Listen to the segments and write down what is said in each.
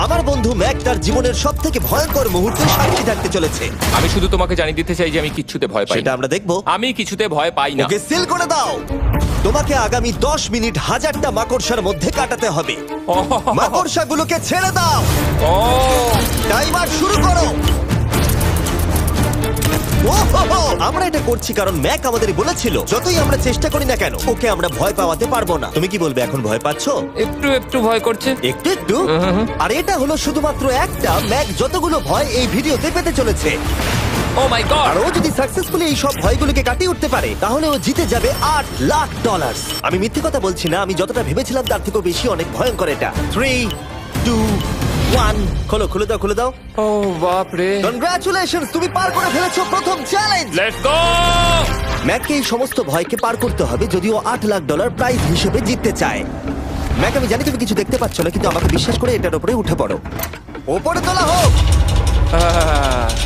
আমার বন্ধু ম্যাক তার জীবনের সব থেকে ভয়ঙ্কর মুহূর্তে সাক্ষী থাকতে চলেছে। আমি শুধু তোমাকে জানিয়ে দিতে চাই যে আমি কিচ্ছুতে ভয় পাই সেটা না। আমরা দেখবো। আমি কিছুতে ভয় পাই না। ওকে সিল করে দাও। তোমাকে আগামী 10 মিনিট 1000টা মাকড়সার মধ্যে কাটাতে হবে। মাকড়সাগুলোকে ছেড়ে দাও। ও টাইমার শুরু করো। ওহো! আমরা এটা করছি কারণ ম্যাক আমাদের বলেছিল যতই আমরা চেষ্টা করি না কেন ওকে আমরা ভয় পাওয়াতে পারবো না। তুমি কি বলবে, এখন ভয় পাচ্ছো? একটু একটু ভয় করছে। একটু একটু? আর এটা হলো শুধুমাত্র একটা। ম্যাক যতগুলো ভয় এই ভিডিওতে পেতে চলেছে, ও মাই গড। আর ও যদি সাকসেসফুলি এই সব ভয়গুলোকে কাটিয়ে উঠতে পারে তাহলে ও জিতে যাবে $8,00,000। আমি মিথ্যে কথা বলছি না, আমি যতটা ভেবেছিলাম তার থেকেও বেশি অনেক ভয়ঙ্কর এটা। 3, 2, 1 খোলো, খুলে দাও, খুলে দাও। ও বাপ রে। কনগ্রাচুলেশনস, তুমি পার করে ফেলেছো প্রথম চ্যালেঞ্জ। Let's go. ম্যাককে এই সমস্ত ভয়কে পার করতে হবে যদি ও $8,00,000 প্রাইজ হিসেবে জিততে চায়। ম্যাক, আমি জানি তুমি কিছু দেখতে পাচ্ছ না, কিন্তু আমাকে বিশ্বাস করে এটার উপরে উঠে পড়ো। ওপরে তোলা হোক।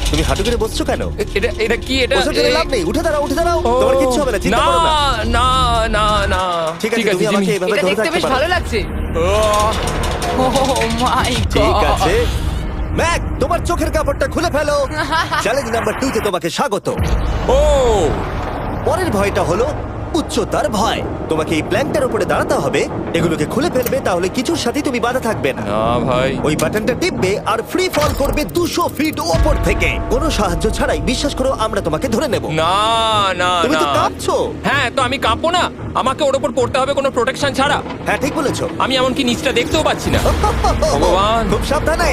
তুমি হাঁটু করে বসছো কেন? এটা এটা কি? এটা বসে গেলে লাভ নেই, উঠে দাঁড়াও, উঠে দাঁড়াও। তোমার কিচ্ছু হবে না, চিন্তা না করো না। না না না। ঠিক আছে, তুমি আমাকে এভাবে এটা ধরে দেখতে থাকতে বেশ পারো। ভালো লাগছে। ও মাই গড। ঠিক আছে ম্যাক, তোমার চোখের কাপড়টা খুলে ফেলো। চ্যালেঞ্জ নাম্বার 2 তে তোমাকে স্বাগত। ও পরের ভয়টা হলো উচ্চতার ভয়। তোমাকে এই প্ল্যানটার উপরে দাঁড়াতে হবে, এগুলোকে খুলে ফেলবে, তাহলে কিছুর সাথে তুমি বাধা থাকবে না। না ভাই। ওই বাটনটা টিপবে আর ফ্রি ফল করবে 200 ফিট ওপর থেকে। কোনো সাহায্য ছাড়াই, বিশ্বাস করো আমরা তোমাকে ধরে নেব। না না তুমি তো না। কাঁপছো। হ্যাঁ, তো আমি কাঁপবো না? আমাকে ওর উপর পড়তে হবে কোনো প্রোটেকশন ছাড়া? হ্যাঁ, ঠিক বলেছো। আমি এমনকি নিচটা দেখতেও পাচ্ছি না। ভগবান। খুব সাবধানে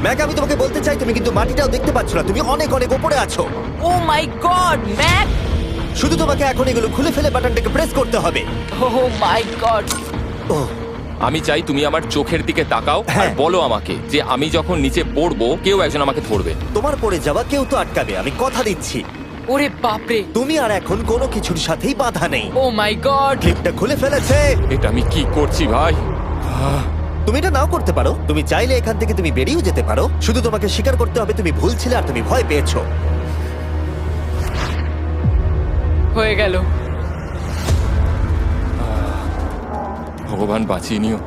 ম্যাক, আমি তোমাকে বলতে চাই তুমি কিন্তু মাটিটাও দেখতে পাচ্ছ না, তুমি অনেক অনেক উপরে আছো। ও মাই গড, ম্যাক। শুধু তোমাকে এখন এগুলো খুলে ফেলে বাটনটাকে প্রেস করতে হবে। ও মাই গড। ওহ, আমি চাই তুমি আমার চোখের দিকে তাকাও আর হ্যাঁ। বলো আমাকে যে আমি যখন নিচে পড়বো কেউ একজন আমাকে ধরবে। তোমার পড়ে যাওয়া কেউ তো আটকাবে, আমি কথা দিচ্ছি। ওরে বাপরে। তুমি আর এখন কোনো কিছুর সাথেই বাধা নেই। ও মাই গড। ক্লিপটা খুলে ফেলেছে। এটা আমি কি করছি ভাই? তুমি এটা নাও করতে পারো, তুমি চাইলে এখান থেকে তুমি বেরিয়েও যেতে পারো। শুধু তোমাকে স্বীকার করতে হবে তুমি ভুল ছিলে আর তুমি ভয় পেয়েছো। হয়ে গেল। ভগবান বাঁচিয়ে নিও।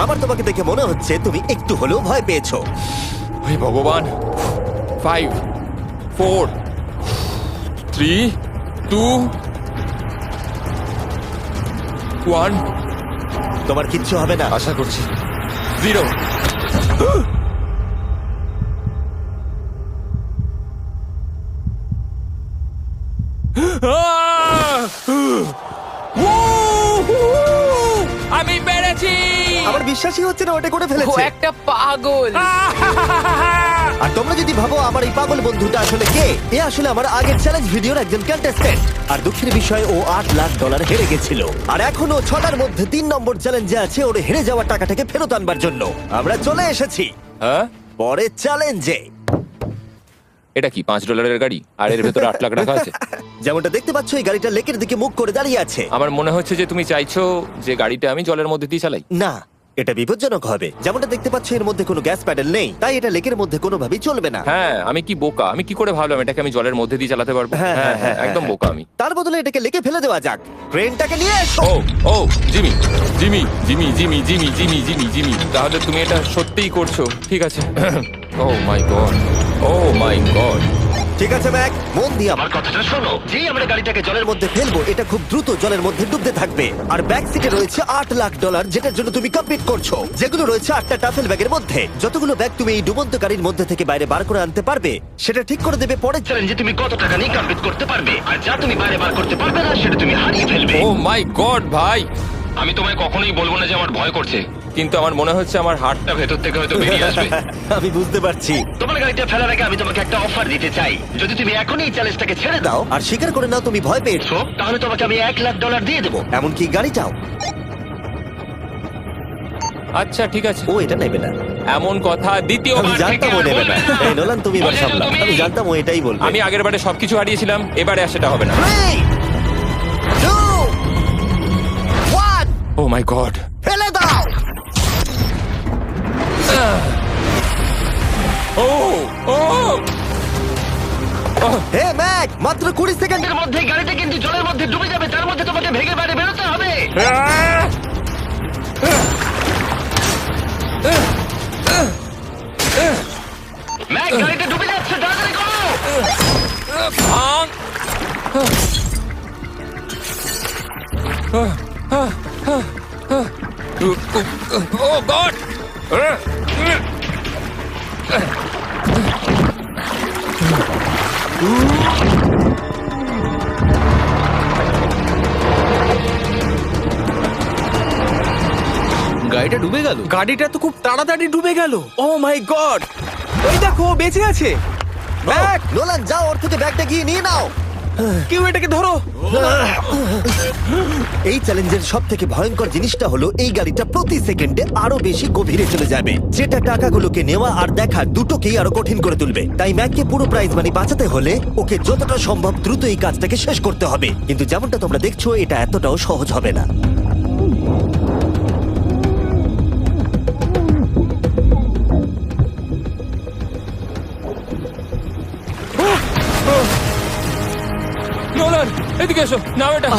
আমার তোমাকে দেখে মনে হচ্ছে তুমি একটু হলেও ভয় পেয়েছো। হে ভগবান। 5 4 3 2 1 তোমার কিচ্ছু হবে না। আশা করছি 0। আমি পেরেছি। আমার বিশ্বাসই হচ্ছে না ওটা করে ও ফেলেছে। একটা পাগল। আর তোমরা যদি ভাবো আমার এই পাগল বন্ধুটা আসলে কে, এ আসলে আমার আগের চ্যালেঞ্জ ভিডিওর একজন কন্টেস্ট্যান্ট। আর দুঃখের বিষয় ও $8,00,000 হেরে গেছিল। আর এখনো 6টার মধ্যে 3 নম্বর চ্যালেঞ্জে আছে ওর হেরে যাওয়া টাকাটাকে ফেরত আনবার জন্য। আমরা চলে এসেছি হ্যাঁ, পরের চ্যালেঞ্জে। এটা কি $5 গাড়ি আর এর ভেতরে 8 লাখ টাকা আছে? যেমনটা দেখতে পাচ্ছ এই গাড়িটা লেকের দিকে মুখ করে দাঁড়িয়ে আছে। আমার মনে হচ্ছে যে তুমি চাইছো যে গাড়িটা আমি জলের মধ্যে দিয়ে চালাই। না, এটা বিপজ্জনক হবে। যেমনটা দেখতে পাচ্ছ এর মধ্যে কোনো গ্যাস প্যাডেল নেই, তাই এটা লেকের মধ্যে কোনোভাবেই চলবে না। হ্যাঁ, আমি কি বোকা! আমি কি করে ভাবলাম এটাকে আমি জলের মধ্যে দিয়ে চালাতে পারবো? হ্যাঁ, হ্যাঁ, হ্যাঁ, একদম হ্যাঁ। বোকা আমি। তার বদলে এটাকে লেকে ফেলে দেওয়া যাক। ক্রেনটাকে নিয়ে এসো। Oh oh Jimmy Jimmy Jimmy Jimmy Jimmy Jimmy Jimmy Jimmy তাহলে তুমি এটা সত্যিই করছো? ঠিক আছে। Oh my god, oh my god. ঠিক আছে ম্যাক, মন দিয়ে আমার কথাটা শোনো। যেই আমরা গাড়িটাকে জলের মধ্যে ফেলবো এটা খুব দ্রুত জলের মধ্যে ডুবতে থাকবে। আর ব্যাক সিটে রয়েছে $8,00,000 যেটার জন্য তুমি কমপ্লিট করছো, যেগুলো রয়েছে 8টা টাফেল ব্যাগের মধ্যে। যতগুলো ব্যাগ তুমি এই ডুবন্ত গাড়ির মধ্যে থেকে বাইরে বার করে আনতে পারবে সেটা ঠিক করে দেবে পরের চ্যালেঞ্জে তুমি কত টাকা নিয়ে কমপ্লিট করতে পারবে। আর যা তুমি বাইরে বার করতে পারবে না সেটা তুমি হারিয়ে ফেলবে। ও মাই গড ভাই, আমি তোমায় কখনোই বলবো না যে আমার ভয় করছে, কিন্তু আমার মনে হচ্ছে আমার হার্টটা ভেতর থেকে হয়তো বেরিয়ে আসবে। আমি বুঝতে পারছি। তোমার গাড়িটা ফেলার আগে আমি তোমাকে একটা অফার দিতে চাই। যদি তুমি এখনই এই চ্যালেঞ্জটাকে ছেড়ে দাও আর স্বীকার করে নাও তুমি ভয় পেয়েছো, তাহলে তোমাকে আমি $1,00,000 দিয়ে দেবো। এমনকি গাড়িটাও। আচ্ছা ঠিক আছে। ও এটা নেবে না। এমন কথা আমি দ্বিতীয়বার থেকে জানতাম ও আর নেবে না। বলবে না। এই নোলান তুমি এবার বুঝেছো সামলাও। তুমি? আমি জানতাম ও এটাই বলবে। আমি আগের বারে সবকিছু হারিয়েছিলাম, এবারে আর সেটা হবে না। 3, 2, 1 ও মাই গড। ফেলে দাও। ও ও হে ম্যাক, মাত্র 20 সেকেন্ডের মধ্যে গাড়িটা কিন্তু জলের মধ্যে ডুবে যাবে। তার মধ্যে তোমাকে ভেগে বাইরে বেরোতে হবে। ও গড! গাড়িটা ডুবে গেল। গাড়িটা তো খুব তাড়াতাড়ি ডুবে গেল। ও মাই গড, ওই দেখো ও বেঁচে আছে। ব্যাগ, নোলান যাও, ওর থেকে ব্যাগটা গিয়ে নিয়ে নাও। কেউ এটাকে ধরো। এই চ্যালেঞ্জের সব থেকে ভয়ঙ্কর জিনিসটা হলো এই গাড়িটা প্রতি সেকেন্ডে আরো বেশি গভীরে চলে যাবে, যেটা টাকাগুলোকে নেওয়া আর দেখা দুটোকেই আরো কঠিন করে তুলবে। তাই ম্যাককে পুরো প্রাইজ মানি বাঁচাতে হলে ওকে যতটা সম্ভব দ্রুত এই কাজটাকে শেষ করতে হবে। কিন্তু যেমনটা তোমরা দেখছো, এটা এতটাও সহজ হবে না। নোলান, এদিকে এসো, নাও এটা।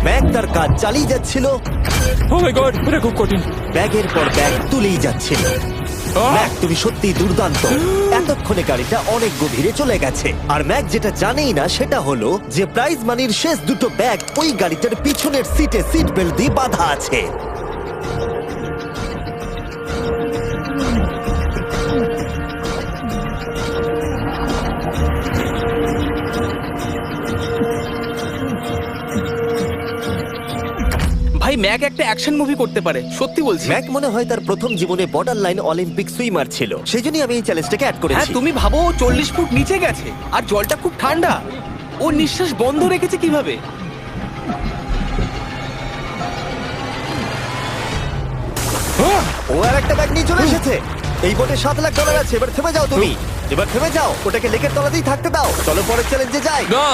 ম্যাক তার কাজ চালিয়ে যাচ্ছিল, ও মাই গড, এটা খুব কঠিন। ব্যাগের পর ব্যাগ তুলেই যাচ্ছিল। আহ! ম্যাক, তুমি সত্যিই দুর্দান্ত। এতক্ষণে গাড়িটা অনেক গভীরে চলে গেছে। আর ম্যাক যেটা জানেই না সেটা হলো যে প্রাইজ মানির শেষ দুটো ব্যাগ ওই গাড়িটার পিছনের সিটে সিট বেল্ট দিয়ে বাঁধা আছে। ভাই, ম্যাক একটা অ্যাকশন মুভি করতে পারে, সত্যি বলছি। ম্যাক মনে হয় তার প্রথম জীবনে বর্ডার লাইন অলিম্পিক সুইমার ছিল, সেই জন্যই আমি এই চ্যালেঞ্জটাকে অ্যাড হ্যাঁ, করেছি। তুমি ভাবো ও 40 ফুট নিচে গেছে আর জলটা খুব ঠান্ডা। ও নিঃশ্বাস বন্ধ রেখেছে কিভাবে? ও আর একটা ব্যাগ নিয়ে চলে এসেছে। এই বোটে $7,00,000 আছে। এবার থেমে যাও তুমি, এবার থেমে যাও, ওটাকে লেকের তলাতেই থাকতে দাও। চলো পরের চ্যালেঞ্জে যাই। না,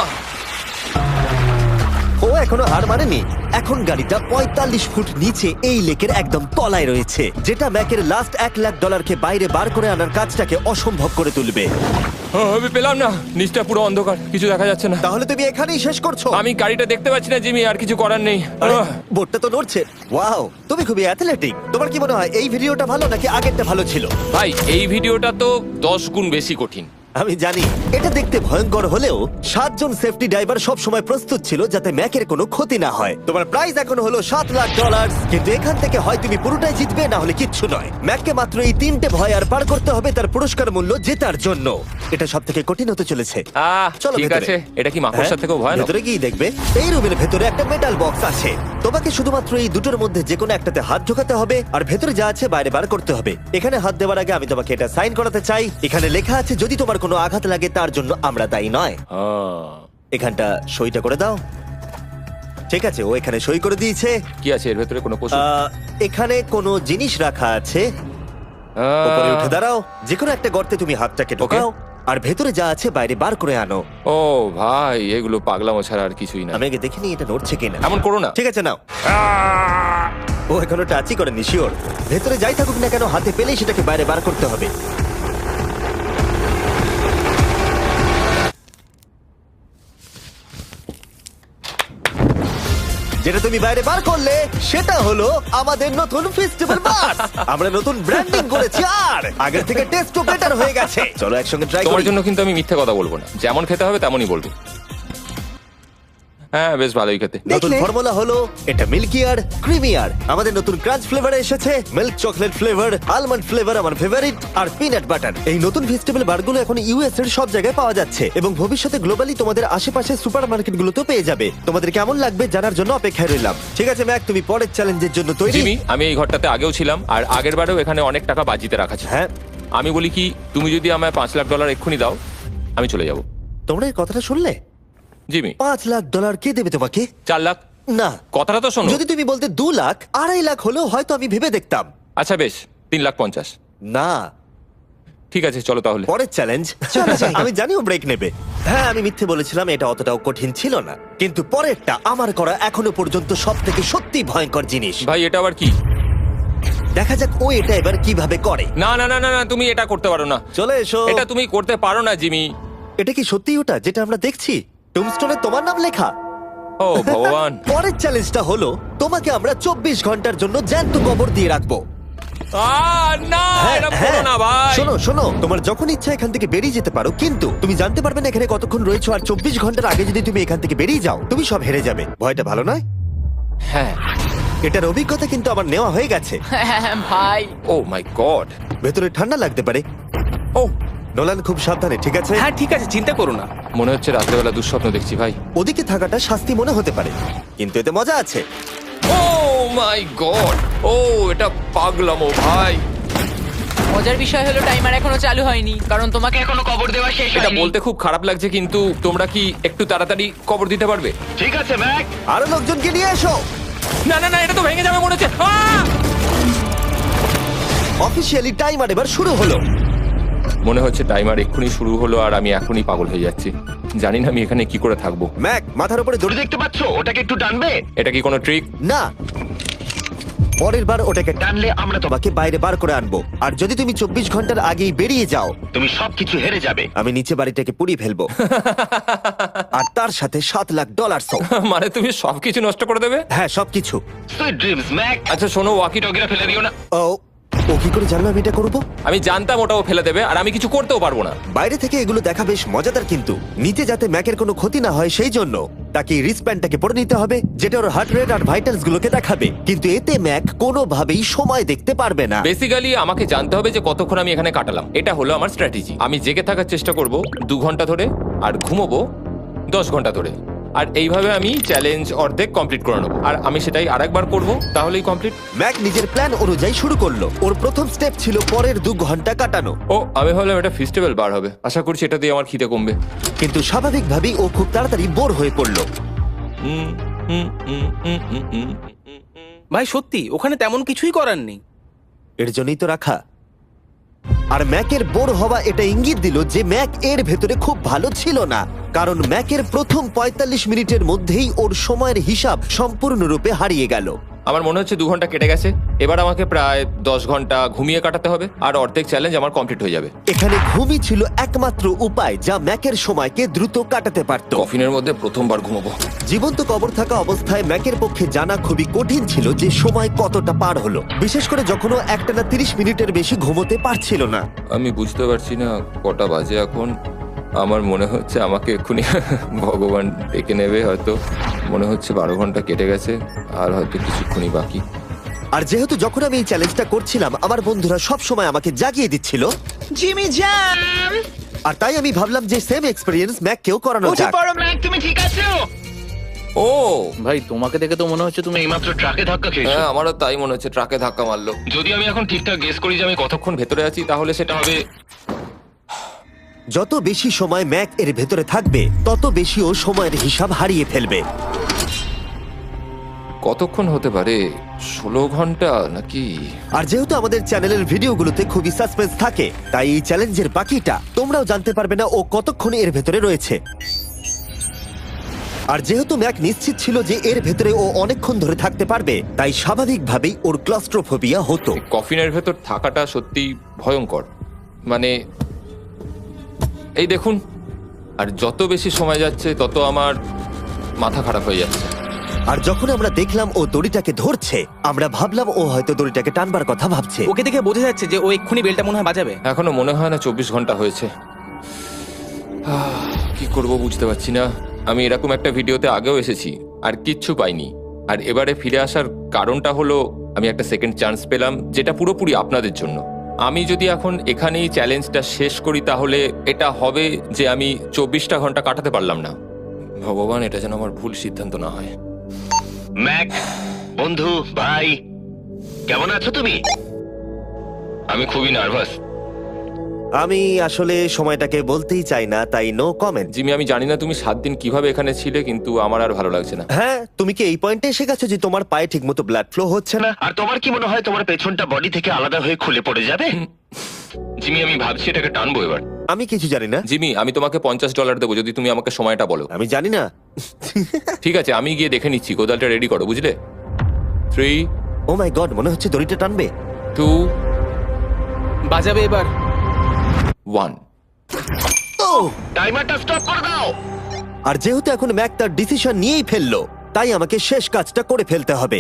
ও এখনো হার মানেনি। এখন গাড়িটা 45 ফুট নিচে এই লেকের একদম তলায় রয়েছে, যেটা ম্যাকের লাস্ট $1,00,000কে বাইরে বার করে আনার কাজটাকে অসম্ভব করে তুলবে। আমি পেলাম না, নিচটা পুরো অন্ধকার, কিছু দেখা যাচ্ছে না। তাহলে তুমি এখানেই শেষ করছো? আমি গাড়িটা দেখতে পাচ্ছি না জিমি, আর কিছু করার নেই। আরে, বোটটা তো নড়ছে। ওয়াও, তুমি খুবই অ্যাথলেটিক। তোমার কি মনে হয় এই ভিডিওটা ভালো নাকি আগেরটা ভালো ছিল? ভাই, এই ভিডিওটা তো 10 গুণ বেশি কঠিন। আমি জানি এটা দেখতে ভয়ঙ্কর হলেও 7 জন সেফটি ড্রাইভার সব সময় প্রস্তুত ছিল যাতে ম্যাকের কোনো ক্ষতি না হয়। তোমার প্রাইস এখন হলো $7,00,000, কিন্তু এখান থেকে হয় তুমি পুরোটাই জিতবে, না হলে কিচ্ছু নয়। ম্যাককে মাত্র এই 3টে ভয় আর পার করতে হবে তার পুরস্কার মূল্য জেতার জন্য। এটা সব থেকে কঠিন হতে চলেছে। চলো ঠিক ভেতরে। আছে, এটা কি মাকড়সার হ্যাঁ, থেকেও ভয়ানক? ভেতরে গিয়ে দেখবে এই রুমের ভেতরে একটা মেটাল বক্স আছে। তোমাকে শুধুমাত্র এই দুটোর মধ্যে যে কোনো একটাতে হাত ঢোকাতে হবে আর ভেতরে যা আছে বাইরে বার করতে হবে। এখানে হাত দেওয়ার আগে আমি তোমাকে এটা সাইন করাতে চাই। এখানে লেখা আছে যদি তোমার কোনো আঘাত লাগে তার জন্য আমরা দায়ী নয়। এখানটা সইটা করে দাও। ঠিক আছে, ও এখানে সই করে দিয়েছে। কি আছে এর ভেতরে? কোনো পশু? এখানে কোনো জিনিস রাখা আছে। উপরে উঠে দাঁড়াও, যে কোনো একটা গর্তে তুমি হাতটাকে ঢোকাও আর ভেতরে যা আছে বাইরে বার করে আনো। ও ভাই, এগুলো পাগলামো ছাড়া আর কিছুই না। আমি আগে দেখিনি এটা নড়ছে কিনা। এমন করো না। ঠিক আছে, নাও। ও এখনো টাচই করেনি, শিওর। ভেতরে যাই থাকুক না কেন, হাতে পেলেই সেটাকে বাইরে বার করতে হবে। যেটা তুমি বাইরে বার করলে সেটা হলো আমাদের নতুন ফেস্টিভ্যাল বাস। আমরা নতুন ব্র্যান্ডিং করেছি আর আগের থেকে টেস্টও বেটার হয়ে গেছে। চলো একসঙ্গে ট্রাই তোমার করি। জন্য কিন্তু আমি মিথ্যে কথা বলবো না, যেমন খেতে হবে তেমনই বলবো। হ্যাঁ, বেশ ভালোই খেতে। নতুন দেখলে? ফর্মুলা হলো এটা মিল্কিয়ার ক্রিমিয়ার। আমাদের নতুন ক্রাঞ্চ ফ্লেভার এসেছে, milk chocolate flavour, almond flavour আমার ফেভারিট, আর পিনাট বাটার। এই নতুন ভেজিটেবল বারগুলো এখন ইউএস এর সব জায়গায় পাওয়া যাচ্ছে এবং ভবিষ্যতে গ্লোবালি তোমাদের আশেপাশে সুপারমার্কেটগুলোতেও পেয়ে যাবে। তোমাদের কেমন লাগবে জানার জন্য অপেক্ষায় রইলাম। ঠিক আছে ম্যাক, তুমি পরের চ্যালেঞ্জের জন্য তৈরি? জিমি, আমি এই ঘরটাতে আগেও ছিলাম আর আগের বারেও এখানে অনেক টাকা বাজিতে রাখা ছিল। হ্যাঁ, আমি বলি কি, তুমি যদি আমায় $5,00,000 এক্ষুনি দাও, আমি চলে যাব। তোমরা এই কথাটা শুনলে? জিমি, $5,00,000 কে দেবে তোমাকে? 4 লাখ। না, কথাটা তো শোনো। যদি তুমি বলতে 2 লাখ, 2.5 লাখ হলেও হয়তো আমি ভেবে দেখতাম। আচ্ছা বেশ, 3,50,000। না, ঠিক আছে, চলো তাহলে। পরের চ্যালেঞ্জ। আমি জানি ও ব্রেক নেবে। হ্যাঁ, আমি মিথ্যে বলেছিলাম, এটা অতটাও কঠিন ছিল না। কিন্তু পরেরটা আমার করা এখনো পর্যন্ত সব থেকে সত্যি ভয়ঙ্কর জিনিস। ভাই, এটা আবার কি? দেখা যাক ও এটা এবার কিভাবে করে। না না না না না, তুমি এটা করতে পারো না। চলে এসো। এটা তুমি করতে পারো না জিমি। এটা কি সত্যি ওটা যেটা আমরা দেখছি? টুমস্টোনে তোমার নাম লেখা। ও ভগবান। পরের চ্যালেঞ্জটা হলো তোমাকে আমরা 24 ঘন্টার জন্য জ্যান্ত কবর দিয়ে রাখবো। না এটা করো না ভাই। শোনো শোনো, তোমার যখন ইচ্ছা এখান থেকে বেরিয়ে যেতে পারো, কিন্তু তুমি জানতে পারবে না এখানে কতক্ষণ রয়েছো। আর 24 ঘন্টার আগে যদি তুমি এখান থেকে বেরিয়ে যাও, তুমি সব হেরে যাবে। ভয়টা ভালো নয়? হ্যাঁ। এটার অভিজ্ঞতা কিন্তু আমার নেওয়া হয়ে গেছে। ভাই ও মাই গড। ভেতরে ঠান্ডা লাগতে পারে। ও নোলান, খুব সাবধানে, ঠিক আছে? হ্যাঁ ঠিক আছে, চিন্তা করো না। মনে হচ্ছে রাত্রেবেলা দুঃস্বপ্ন দেখছি ভাই। ওদিকে থাকাটা শাস্তি মনে হতে পারে, কিন্তু এতে মজা আছে। Oh my god. ও এটা পাগলামো ভাই। মজার বিষয় হলো টাইমার এখনো চালু হয়নি, কারণ তোমাকে এখনো কবর দেওয়া শেষ এটা হয়নি। বলতে খুব খারাপ লাগছে, কিন্তু তোমরা কি একটু তাড়াতাড়ি কবর দিতে পারবে? ঠিক আছে ম্যাক, আরো লোকজনকে নিয়ে এসো। না না না, এটা তো ভেঙে যাবে মনে হচ্ছে। অফিসিয়ালি টাইমার এবার শুরু হলো। মনে হচ্ছে টাইমার এক্ষুনি শুরু হলো আর আমি এখনই পাগল হয়ে যাচ্ছি। জানি না আমি এখানে কি করে থাকবো। ম্যাক, মাথার উপরে দড়ি দেখতে পাচ্ছো? ওটাকে একটু টানবে। এটা কি কোনো ট্রিক? না, পরের বার ওটাকে টানলে আমরা তোমাকে বাইরে বার করে আনবো। আর যদি তুমি 24 ঘন্টার আগেই বেরিয়ে যাও, তুমি সবকিছু হেরে যাবে। আমি নিচে বাড়িটাকে পুড়িয়ে ফেলবো। আর তার সাথে $7 লাখ। মানে তুমি সবকিছু নষ্ট করে দেবে? হ্যাঁ, সবকিছু। আচ্ছা শোনো, ওয়াকি টকিরা ফেলে দিও না। ও কি করে জানলো আমি এটা করবো? আমি জানতাম ওটাও ফেলে দেবে আর আমি কিছু করতেও পারবো না। বাইরে থেকে এগুলো দেখা বেশ মজাদার, কিন্তু নিচে যাতে ম্যাকের কোনো ক্ষতি না হয় সেই জন্য তাকে রিস্টব্যান্ডটাকে পরে নিতে হবে, যেটা ওর হার্ট রেট আর ভাইটালস গুলোকে দেখাবে। কিন্তু এতে ম্যাক কোনোভাবেই সময় দেখতে পারবে না। বেসিক্যালি আমাকে জানতে হবে যে কতক্ষণ আমি এখানে কাটালাম। এটা হলো আমার স্ট্র্যাটেজি। আমি জেগে থাকার চেষ্টা করব 2 ঘন্টা ধরে আর ঘুমোবো 10 ঘন্টা ধরে। আর এইভাবে আমি চ্যালেঞ্জ অর্ধেক কমপ্লিট করে নেবো। আর আমি সেটাই আরেকবার করবো, তাহলেই কমপ্লিট। ম্যাক নিজের প্ল্যান অনুযায়ী শুরু করলো। ওর প্রথম স্টেপ ছিল পরের 2 ঘন্টা কাটানো। ও আমি ভাবলাম এটা ফেস্টিভ্যাল বার হবে। আশা করছি এটা দিয়ে আমার খিদে কমবে। কিন্তু স্বাভাবিকভাবেই ও খুব তাড়াতাড়ি বোর হয়ে পড়লো। ভাই সত্যি ওখানে তেমন কিছুই করার নেই। এর জন্যই তো রাখা। আর ম্যাকের বোর হওয়া এটা ইঙ্গিত দিল যে ম্যাক এর ভেতরে খুব ভালো ছিল না, কারণ ম্যাকের প্রথম 45 মিনিটের মধ্যেই ওর সময়ের হিসাব সম্পূর্ণরূপে হারিয়ে গেল। আমার মনে হচ্ছে 2 ঘন্টা কেটে গেছে। এবার আমাকে প্রায় 10 ঘন্টা ঘুমিয়ে কাটাতে হবে আর অর্ধেক চ্যালেঞ্জ আমার কমপ্লিট হয়ে যাবে। এখানে ঘুমই ছিল একমাত্র উপায় যা ম্যাকের সময়কে দ্রুত কাটাতে পারত। কফিনের মধ্যে প্রথমবার ঘুমাবো। জীবন্ত কবর থাকা অবস্থায় ম্যাকের পক্ষে জানা খুবই কঠিন ছিল যে সময় কতটা পার হলো, বিশেষ করে যখন ও একটানা 30 মিনিটের বেশি ঘুমোতে পারছিল না। আমি বুঝতে পারছি না কটা বাজে এখন। আমার মনে হচ্ছে আমাকে এক্ষুনি ভগবান ডেকে নেবে হয়তো। মনে হচ্ছে 12 ঘন্টা কেটে গেছে আর হয়তো কিছুক্ষণই বাকি। আর যেহেতু যখন আমি এই চ্যালেঞ্জটা করছিলাম আমার বন্ধুরা সব সময় আমাকে জাগিয়ে দিচ্ছিল, জিমি জ্যাম, আর তাই আমি ভাবলাম যে সেম এক্সপেরিয়েন্স ম্যাককেও করানো উঠে যাক। পড়ো ম্যাক, তুমি ঠিক আছো? ও ভাই তোমাকে দেখে তো মনে হচ্ছে তুমি এইমাত্র ট্রাকে ধাক্কা খেয়েছো। হ্যাঁ, আমারও তাই মনে হচ্ছে। ট্রাকে ধাক্কা মারলো। যদি আমি এখন ঠিকঠাক গেস করি যে আমি কতক্ষণ ভেতরে আছি তাহলে সেটা হবে। যত বেশি সময় ম্যাক এর ভেতরে থাকবে তত বেশি ও সময়ের হিসাব হারিয়ে ফেলবে। কতক্ষণ হতে পারে? 16 ঘন্টা নাকি? আর যেহেতু আমাদের চ্যানেলের ভিডিওগুলোতে খুবই সাসপেন্স থাকে, তাই এই চ্যালেঞ্জের বাকিটা তোমরাও জানতে পারবে না ও কতক্ষণ এর ভেতরে রয়েছে। আর যেহেতু ম্যাক নিশ্চিত ছিল যে এর ভেতরে ও অনেকক্ষণ ধরে থাকতে পারবে, তাই স্বাভাবিকভাবেই ওর ক্লস্ট্রোফোবিয়া হতো। কফিনের ভেতর থাকাটা সত্যি ভয়ঙ্কর। মানে এই দেখুন, আর যত বেশি সময় যাচ্ছে তত আমার মাথা খারাপ হয়ে যাচ্ছে। আর যখন আমরা দেখলাম ও দড়িটাকে ধরছে, আমরা ভাবলাম ও হয়তো দড়িটাকে টানবার কথা ভাবছে। ওকে দেখে বোঝা যাচ্ছে যে ও এক্ষুনি বেলটা মনে হয় বাজাবে। এখনো মনে হয় না 24 ঘন্টা হয়েছে। কি করব বুঝতে পারছি না। আমি এরকম একটা ভিডিওতে আগেও এসেছি আর কিচ্ছু পাইনি। আর এবারে ফিরে আসার কারণটা হলো আমি একটা সেকেন্ড চান্স পেলাম, যেটা পুরোপুরি আপনাদের জন্য। আমি যদি এখন এখানেই চ্যালেঞ্জটা শেষ করি তাহলে এটা হবে যে আমি 24টা ঘন্টা কাটাতে পারলাম না। ভগবান, এটা যেন আমার ভুল সিদ্ধান্ত না হয়। ম্যাক, বন্ধু, ভাই, কেমন আছো তুমি? আমি খুবই নার্ভাস। আমি আসলে সময়টাকে বলতেই চাই না, তাই নো কমেন্ট। জিমি, আমি জানি না তুমি 7 দিন কিভাবে এখানে ছিলে, কিন্তু আমার আর ভালো লাগছে না। হ্যাঁ, তুমি কি এই পয়েন্টে এসে গেছো যে তোমার পায়ে ঠিকমতো ব্লাড ফ্লো হচ্ছে না? আর তোমার কি মনে হয় তোমার পেছনটা বডি থেকে আলাদা হয়ে খুলে পড়ে যাবে? জিমি, আমি ভাবছি এটাকে টানবো এবার। আমি কিছু জানি না। জিমি, আমি তোমাকে $50 দেবো যদি তুমি আমাকে সময়টা বলো। আমি জানি না। ঠিক আছে, আমি গিয়ে দেখে নিচ্ছি। কোদালটা রেডি করো, বুঝলে? 3, ও মাই গড, মনে হচ্ছে দড়িটা টানবে। 2, বাজাবে এবার। 1। ও! টাইমারটা স্টপ করে দাও। আর যেহেতু এখন ম্যাক তার ডিসিশন নিয়েই ফেললো, তাই আমাকে শেষ কাজটা করে ফেলতে হবে।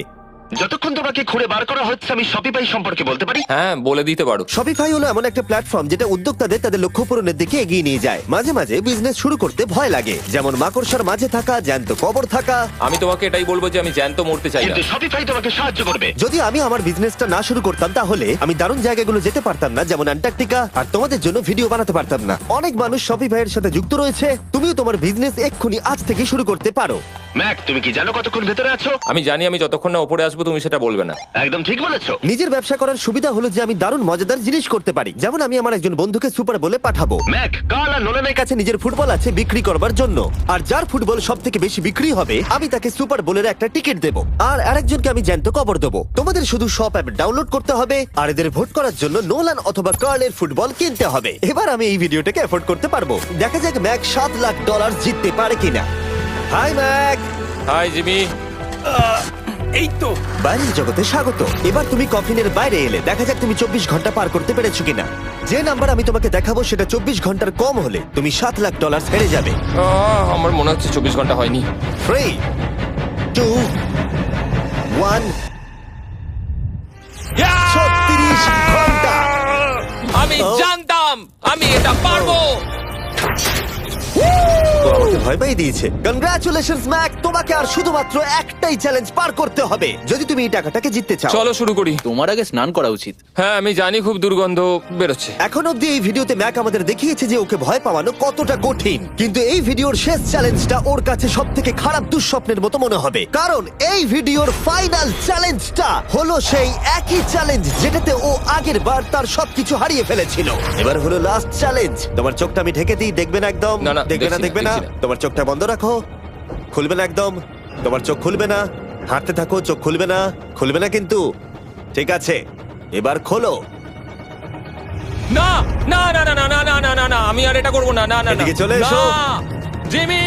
যতক্ষণ তোমাকে খুঁড়ে বার করা হচ্ছে আমি শপিফাই সম্পর্কে বলতে পারি। হ্যাঁ, বলে দিতে পারো। শপিফাই হলো এমন একটা প্ল্যাটফর্ম যেটা উদ্যোক্তাদের তাদের লক্ষ্য পূরণের দিকে এগিয়ে নিয়ে যায়। মাঝে মাঝে বিজনেস শুরু করতে ভয় লাগে, যেমন মাকড়সার মাঝে থাকা, জ্যান্ত কবর থাকা। আমি তোমাকে এটাই বলবো যে আমি জ্যান্ত মরতে চাই না। কিন্তু শপিফাই তোমাকে সাহায্য করবে। যদি আমি আমার বিজনেসটা না শুরু করতাম তাহলে আমি দারুণ জায়গাগুলো যেতে পারতাম না, যেমন অ্যান্টার্কটিকা, আর তোমাদের জন্য ভিডিও বানাতে পারতাম না। অনেক মানুষ শপিফাইয়ের সাথে যুক্ত রয়েছে। তুমিও তোমার বিজনেস এক্ষুনি আজ থেকে শুরু করতে পারো। ম্যাক, তুমি কি জানো কতক্ষণ ভেতরে আছো? আমি জানি, আমি যতক্ষণ না উপরে আসবো তুমি সেটা বলবে না। একদম ঠিক বলেছো। নিজের ব্যবসা করার সুবিধা হলো যে আমি দারুণ মজাদার জিনিস করতে পারি, যেমন আমি আমার একজন বন্ধুকে সুপার বলে পাঠাবো। ম্যাক, কাল আর নোলানের কাছে নিজের ফুটবল আছে বিক্রি করবার জন্য, আর যার ফুটবল সব থেকে বেশি বিক্রি হবে আমি তাকে সুপার বোলের একটা টিকিট দেবো, আর আরেকজনকে আমি জ্যান্ত কবর দেবো। তোমাদের শুধু শপ অ্যাপ ডাউনলোড করতে হবে আর এদের ভোট করার জন্য নোলান অথবা কার্লের ফুটবল কিনতে হবে। এবার আমি এই ভিডিওটাকে এফোর্ড করতে পারবো। দেখা যাক ম্যাক $7 লাখ জিততে পারে কিনা। Hi Mac. Hi Jimmy. এই তো। বাইরের জগতে স্বাগত। এবার তুমি কফিনের বাইরে এলে, দেখা যাক তুমি 24 ঘন্টা পার করতে পেরেছো কিনা। যে নাম্বার আমি তোমাকে দেখাবো সেটা 24 ঘন্টার কম হলে তুমি $7 লাখ হেরে যাবে। আমার মনে হচ্ছে 24 ঘন্টা হয়নি। 3, 2, 1। 36 ঘন্টা। আমি জানতাম আমি এটা পারবো। তো আমাকে ভয় পাই দিয়েছে। কনগ্রাচুলেশনস ম্যাক, তোমাকে আর শুধুমাত্র একটাই চ্যালেঞ্জ পার করতে হবে যদি তুমি এই টাকাটাকে জিততে চাও। চলো শুরু করি। তোমার আগে স্নান করা উচিত। হ্যাঁ, আমি জানি খুব দুর্গন্ধ বেরোচ্ছে। এখন অব্দি এই ভিডিওতে ম্যাক আমাদের দেখিয়েছে যে ওকে ভয় পাওয়ানো কতটা কঠিন, কিন্তু এই ভিডিওর শেষ চ্যালেঞ্জটা ওর কাছে সব থেকে খারাপ দুঃস্বপ্নের মতো মনে হবে, কারণ এই ভিডিওর ফাইনাল চ্যালেঞ্জটা হলো সেই একই চ্যালেঞ্জ যেটাতে ও আগের বার তার সবকিছু হারিয়ে ফেলেছিল। এবার হলো লাস্ট চ্যালেঞ্জ। তোমার চোখটা আমি ঢেকে দিই, দেখবে না একদম? না, না, দেখবে না, দেখছি না, দেখবে না। দেখছি না। তোমার চোখটা বন্ধ রাখো, খুলবে না একদম। তোমার চোখ খুলবে না, হাঁটতে থাকো, চোখ খুলবে না, খুলবে না কিন্তু। ঠিক আছে, এবার খোলো। না না না না না না না না না না, আমি আর এটা করবো না। না না না এদিকে চলে এসো। না, জিমি,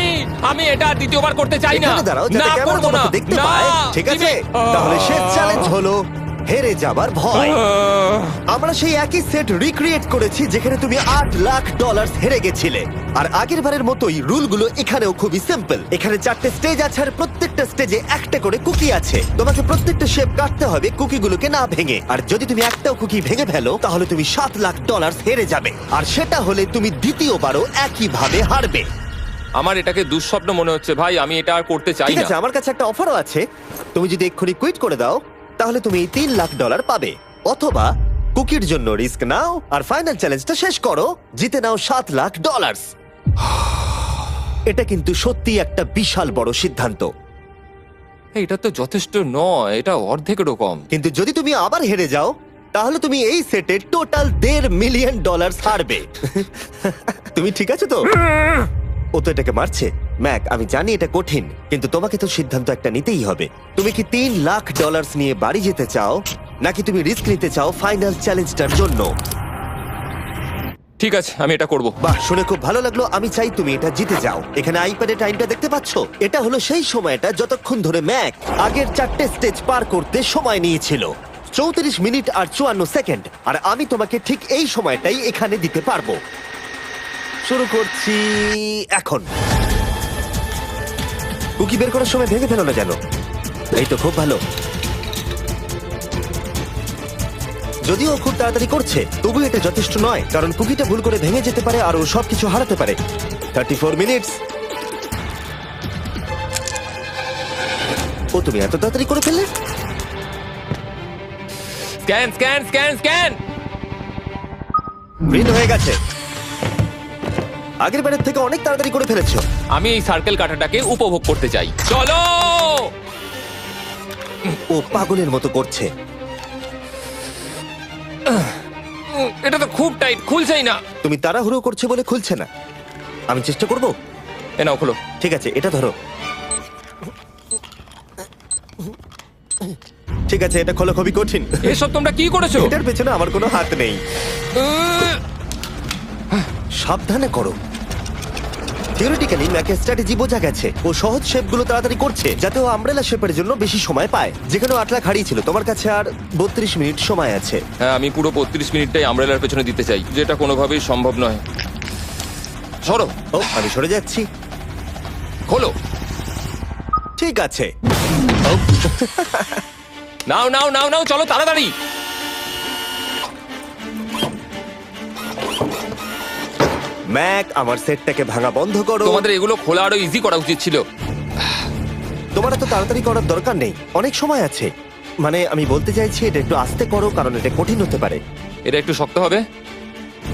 আমি এটা আর দ্বিতীয়বার করতে চাই না। এখানে দাঁড়াও যাতে না, ক্যামেরা করবো না। তোমাকে দেখতে না, পায়। ঠিক আছে, জিমি। তাহলে শেষ চ্যালেঞ্জ হলো হেরে যাবার ভয়। আমরা সেই একই সেট রিক্রিয়েট করেছি যেখানে তুমি $8 লাখ হেরে গেছিলে। আর আগের বারের মতোই রুলগুলো এখানেও খুবই সিম্পল। এখানে 4টে স্টেজ আছে আর প্রত্যেকটা স্টেজে একটা করে কুকি আছে। তোমাকে প্রত্যেকটা শেপ কাটতে হবে কুকিগুলোকে না ভেঙে, আর যদি তুমি একটাও কুকি ভেঙে ফেলো তাহলে তুমি $7 লাখ হেরে যাবে, আর সেটা হলে তুমি দ্বিতীয়বারও একইভাবে হারবে। আমার এটাকে দুঃস্বপ্ন মনে হচ্ছে ভাই, আমি এটা আর করতে চাই ঠিক না। আছে, আমার কাছে একটা অফারও আছে। তুমি যদি এক্ষুনি কুইট করে দাও তাহলে তুমি $3 লাখ পাবে, অথবা কুকির জন্য রিস্ক নাও আর ফাইনাল চ্যালেঞ্জটা শেষ করো, জিতে নাও $7 লাখ। এটা কিন্তু সত্যি একটা বিশাল বড় সিদ্ধান্ত, এটা তো যথেষ্ট নয়, এটা অর্ধেকেরও কম। কিন্তু যদি তুমি আবার হেরে যাও তাহলে তুমি এই সেটে টোটাল $1.5 মিলিয়ন হারবে। তুমি ঠিক আছো তো? ও তো এটাকে মারছে। ম্যাক, আমি জানি এটা কঠিন, কিন্তু তোমাকে তো সিদ্ধান্ত একটা নিতেই হবে। তুমি কি $3 লাখ নিয়ে বাড়ি যেতে চাও, নাকি তুমি রিস্ক নিতে চাও ফাইনাল চ্যালেঞ্জটার জন্য? ঠিক আছে, আমি এটা করব। বাহ, শুনে খুব ভালো লাগলো। আমি চাই তুমি এটা জিতে যাও। এখানে আইপ্যাডে টাইমটা দেখতে পাচ্ছো? এটা হলো সেই সময়টা যতক্ষণ ধরে ম্যাক আগের 4টে স্টেজ পার করতে সময় নিয়েছিল। 34 মিনিট আর 54 সেকেন্ড। আর আমি তোমাকে ঠিক এই সময়টাই এখানে দিতে পারবো। শুরু করছি এখন। কুকি বের করার সময় ভেঙে ফেলো না যেন। এই তো, খুব ভালো। যদিও ও খুব তাড়াতাড়ি করছে, তবু এটা যথেষ্ট নয়, কারণ কুকিটা ভুল করে ভেঙে যেতে পারে আর ও সবকিছু হারাতে পারে। 34 মিনিটস। ও, তুমি এত তাড়াতাড়ি করে ফেললে? Scan scan scan scan. Green হয়ে গেছে। আগের বারের থেকে অনেক তাড়াতাড়ি করে ফেলেছো। আমি এই সার্কেল কাটাটাকে উপভোগ করতে চাই। চলো। ও পাগলের মতো করছে। এটা তো খুব টাইট, খুলছেই না। তুমি তাড়াহুড়ো করছে বলে খুলছে না। আমি চেষ্টা করব। এ নাও, খোলো। ঠিক আছে, এটা ধরো। ঠিক আছে, এটা খোলা খুবই কঠিন। এসব তোমরা কি করেছো? এটার পেছনে আমার কোনো হাত নেই। সাবধানে করো। থিওরিটিক্যালি ম্যাকের স্ট্র্যাটেজি বোঝা গেছে। ও সহজ শেপগুলো তাড়াতাড়ি করছে যাতে ও আমব্রেলা শেপের জন্য বেশি সময় পায়। যেখানে 8 লাখ হারিয়েছিল, তোমার কাছে আর 32 মিনিট সময় আছে। হ্যাঁ, আমি পুরো 32 মিনিটটাই আমব্রেলার পেছনে দিতে চাই, যেটা কোনোভাবেই সম্ভব নয়। সরো। ও, আমি সরে যাচ্ছি। খোলো। ঠিক আছে। ও, নাও নাও নাও নাও, চলো তাড়াতাড়ি। ম্যাক, আমার সেটটাকে ভাঙা বন্ধ করো। তোমাদের এগুলো খোলা আরো ইজি করা উচিত ছিল। তোমার এত তাড়াতাড়ি করার দরকার নেই, অনেক সময় আছে। মানে আমি বলতে চাইছি এটা একটু আস্তে করো, কারণ এটা কঠিন হতে পারে। এটা একটু শক্ত হবে,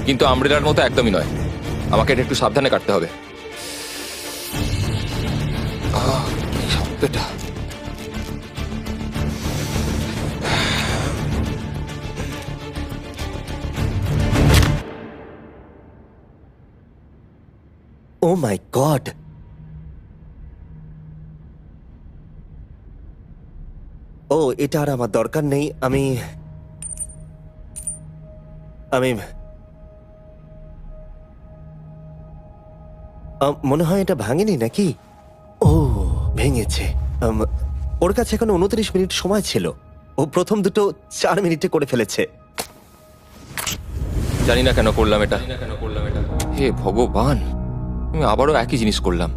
কিন্তু আমব্রেলার মতো একদমই নয়। আমাকে এটা একটু সাবধানে কাটতে হবে। কি শক্ত এটা। ও মাই গড, ও এটা আর আমার দরকার নেই। আমি মনে হয় এটা ভাঙেনি নাকি? ও ভেঙেছে। ওর কাছে এখন 29 মিনিট সময় ছিল। ও প্রথম দুটো 4 মিনিটে করে ফেলেছে। জানি না কেন করলাম এটা। হে ভগবান, আমি আবারও একই জিনিস করলাম।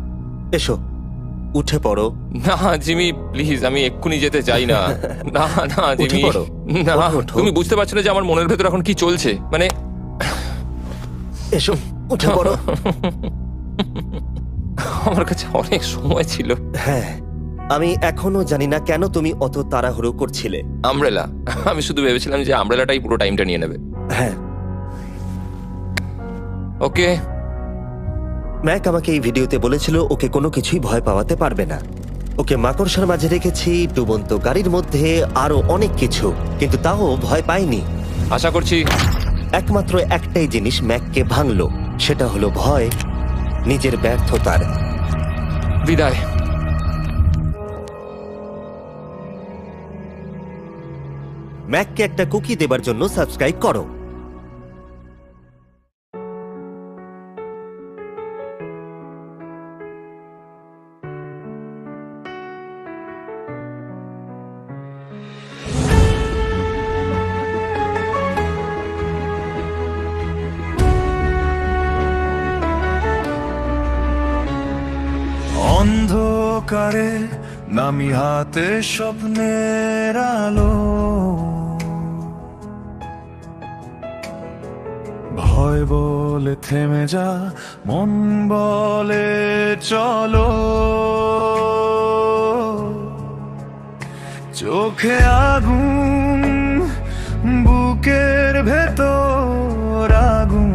এসো উঠে পড়ো। না জিমি প্লিজ, আমি এক্ষুনি যেতে চাই না। না না উঠে জিমি, পড়ো। না। ওঠো। তুমি বুঝতে পারছো না যে আমার মনের ভেতর এখন কি চলছে? মানে এসো উঠে পড়ো। আমার কাছে অনেক সময় ছিল। হ্যাঁ, আমি এখনো জানি না কেন তুমি অত তাড়াহুড়ো করছিলে। আমব্রেলা, আমি শুধু ভেবেছিলাম যে আমব্রেলাটাই পুরো টাইমটা নিয়ে নেবে। হ্যাঁ, ওকে। ম্যাক আমাকে এই ভিডিওতে বলেছিল ওকে কোনো কিছুই ভয় পাওয়াতে পারবে না। ওকে মাকড়সার মাঝে রেখেছি, ডুবন্ত গাড়ির মধ্যে, আরো অনেক কিছু, কিন্তু তাও ভয় পায়নি। আশা করছি একমাত্র একটাই জিনিস ম্যাককে ভাঙলো, সেটা হলো ভয়, নিজের ব্যর্থতার। বিদায়। ম্যাককে একটা কুকি দেবার জন্য সাবস্ক্রাইব করো। অন্ধকারে নামি হাতে স্বপ্নের আলো, ভয় বলে থেমে যা, মন বলে চলো। চোখে আগুন, বুকের ভেতর আগুন,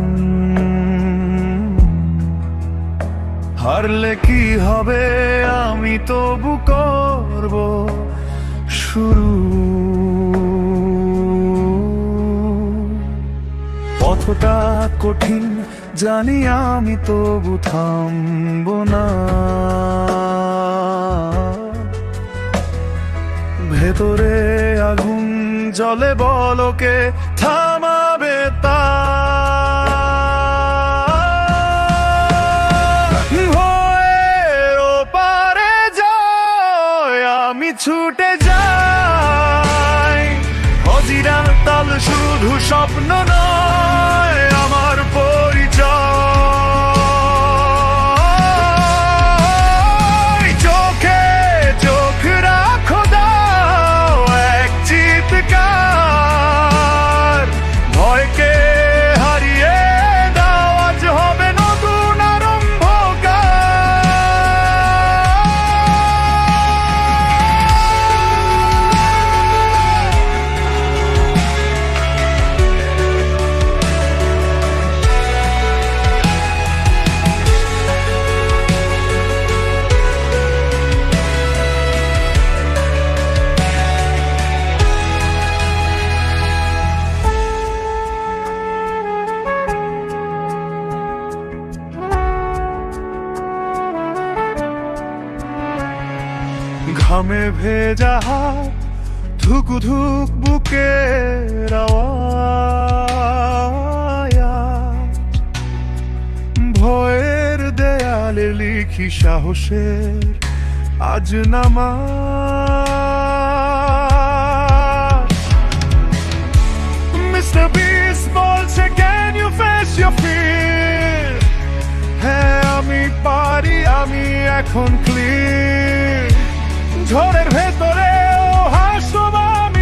হারলে কি হবে, আমি তবু করব শুরু। পথটা কঠিন জানি, আমি তবু থামব না। ভেতরে আগুন জ্বলে, বলকে থামাবে তা। ছুটে যাই অজিরা তাল, শুধু স্বপ্ন নয় আমার পরিচয়। চোখে চোখ রাখো, দাও এক চিৎকার, ভয়কে হারিয়ে দাও, আজ হবে নতুন আরম্ভকার। ঘামে ভেজা হাত, ধুক ধুক বুকের আওয়াজ, ভয়ের দেয়ালে লিখি সাহসের আজ নামাজ। মিস্টার বিস বলছে can you face your fear, হ্যাঁ আমি পারি, আমি এখন ক্লিয়ার। ঝড়ের ভেতরে ও হাসব আমি।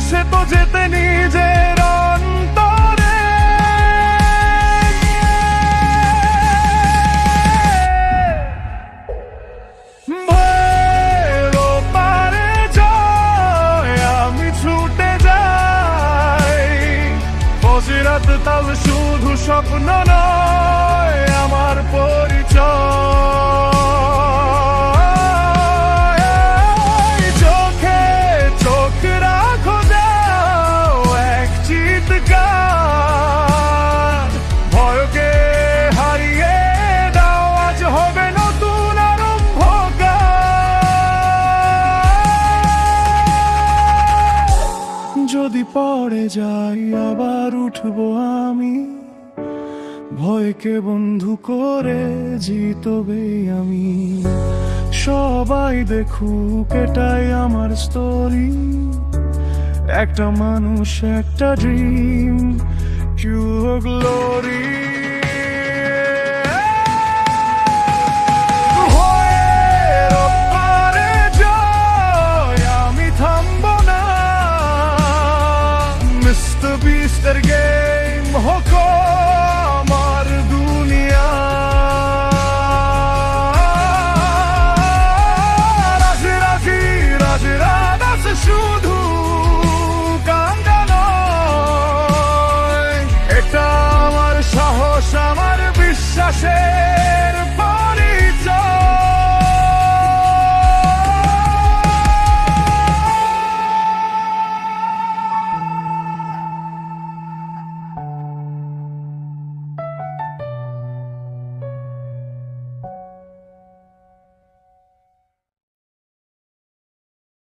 সে তো যেতে নিজের অন্তরে। ভয়ের ওপারে জয় আমি ছুটে যাই, বজিরাত তাল শুধু স্বপ্ন নয় আমার পরিচয়। চোখে চোখ রাখো যাও এক চিৎকার, ভয়কে হারিয়ে দাও আজ হবে নতুন আরম্ভকার। যদি পড়ে যাই আবার উঠবো আমি, ভয়কে বন্ধু করে জিতবে আমি। সবাই দেখুক এটাই আমার স্টোরি, একটা মানুষ একটা ড্রিম, পিওর গ্লোরি। আমি থামবো না, মিস্টার বিস্টের গেম হোক আমার দুনিয়া। রাজি রাজি রাজি রাজ শুধু কান্দা নয়, এটা আমার সাহস আমার বিশ্বাসে